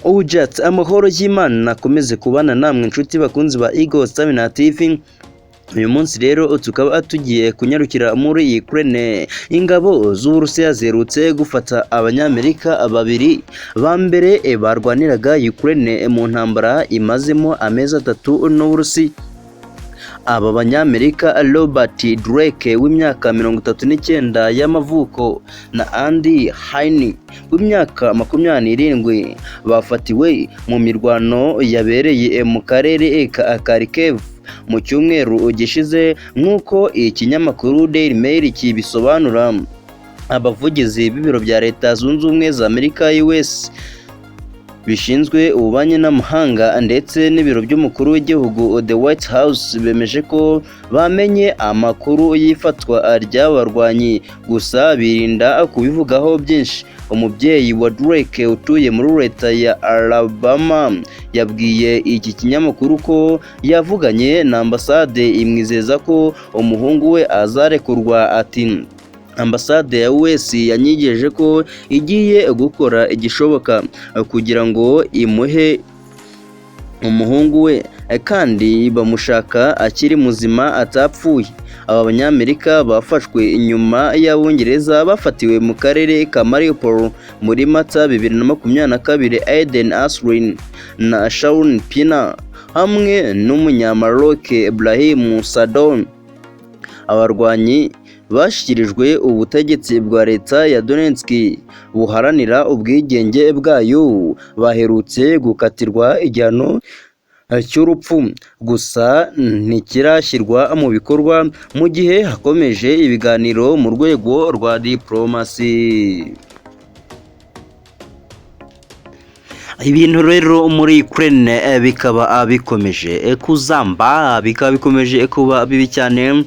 Ujat amahoro y'Imana akomeze kubana namwe inshuti bakunzi ba Eagle Stamina TV. Uyu munsi rero tukaba tugiye kunyarukira muri Ukraine. Ingabo z'Uburusiya zerutse gufata abanyamerika babiri ba mbere barwaniraga Ukraine mu ntambara imazemo amezi 3 n'Uburusiya. Aba banyamerika Robert Drake w'imyaka 39 y'amavuko na Andy Haini w'imyaka 27 bafatiwe mu mirwano yabereye mu karere ka Kharkiv mu cyumweru gishize nk'uko ikinyamakuru Daily Mail kibisobanura. Abavugizi b'ibiro bya Leta Zunze Ubumwe za Amerika yose bishinzwe ububanyi n'amahanga ndetse n'ibiro by'umukuru w'igihugu The White House bemeje ko bamenye amakuru y'ifatwa ry'abarwanyi, gusa birinda kubivugaho byinshi. Umubyeyi wa Drake utuye muri leta ya Alabama yabwiye iki kinyamakuru ko yavuganye na ambasade imwizeza ko umuhungu we azarekurwa. Ati ambasade ya yose yanyijeje ko igiye gukora igishoboka kugira ngo imuhe umuhungu we kandi bamushaka akiri muzima atapfuye. Aba banyamerika bafashwe inyuma y'Abongereza bafatiwe mu karere ka Mariupol muri Mata 2022. Aiden Asrin na Shaun Pina hamwe n'umunyamaroc Ibrahim Sadon, abarwanyi bashyikirijwe ubutegetsi bwa leta ya Donetsk buharanira ubwigenge bwayo, baherutse gukatirwa igihano cy'urupfu, gusa ntikirashyirwa mu bikorwa mu gihe hakomeje ibiganiro mu rwego rwa diplomasi. Ibintu rero muri Ukraine bikaba bikomeje kuzamba, bikaba bikomeje kuba bibi cyane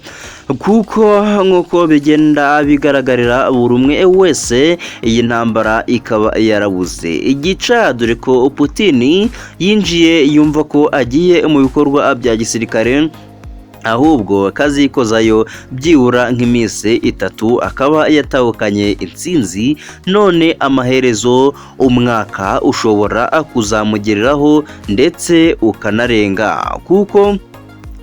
kuko nk'uko bigenda bigaragarira buri umwe wese, iyi ntambara ikaba yarabuze igica, dore ko Putin yinjiye yumva ko agiye mu bikorwa bya gisirikare ahubwo akazikozayo byibura nk'iminsi 3 akaba yatahukanye intsinzi. None amaherezo umwaka ushobora kuzamugereraho ndetse ukanarenga, kuko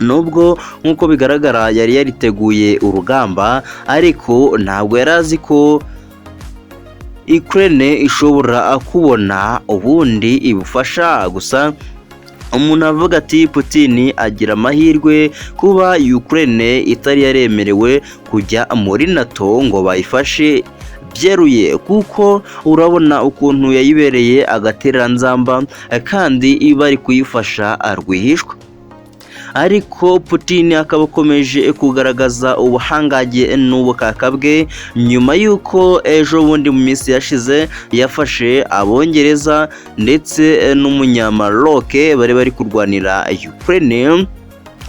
nubwo nk'uko bigaragara yari yariteguye urugamba, ariko ntabwo yari azi ko Ukraine ishobora kubona ubundi ibufasha. Gusa umuntu avuga ati Putin agira amahirwe kuba Ukraine itari yaremerewe kujya muri NATO ngo bayifashe byeruye, kuko urabona ukuntu yayibereye agateranzamba kandi bari kuyifasha rwihishwa. Ariko Putin akaba akomeje kugaragaza ubuhangage n'ubukaka bwe nyuma y'uko ejo bundi mu minsi yashize yafashe Abongereza ndetse n'umunyamaroc bari kurwanira Ukraine,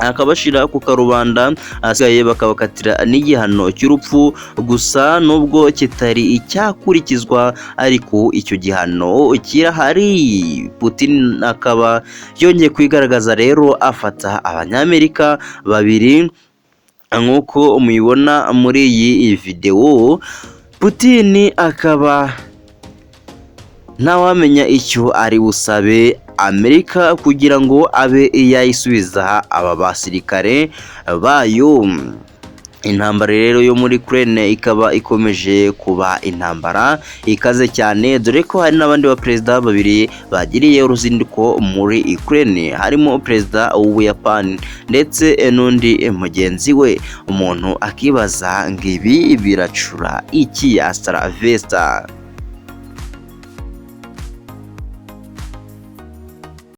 akabashira ku karubanda, asigaye bakabakatira n'igihano cy'urupfu. Gusa nubwo kitari icyakurikizwa, ariko icyo gihano kirahari. Putin akaba yongeye kwigaragaza rero afata abanyamerika babiri nk'uko mubibona muri iyi video. Putin akaba ntawamenya icyo ari busabe Amerika kugira ngo abe yayisubiza aba basirikare bayo. Intambara rero yo muri Ukraine ikaba ikomeje kuba intambara ikaze cyane, dore ko hari n'abandi baperezida babiri bagiriye uruzinduko muri Ukraine, harimo perezida w'Ubuyapani ndetse n'undi mugenzi we. Umuntu akibaza ngo ibi biracura iki? Astra Vesta.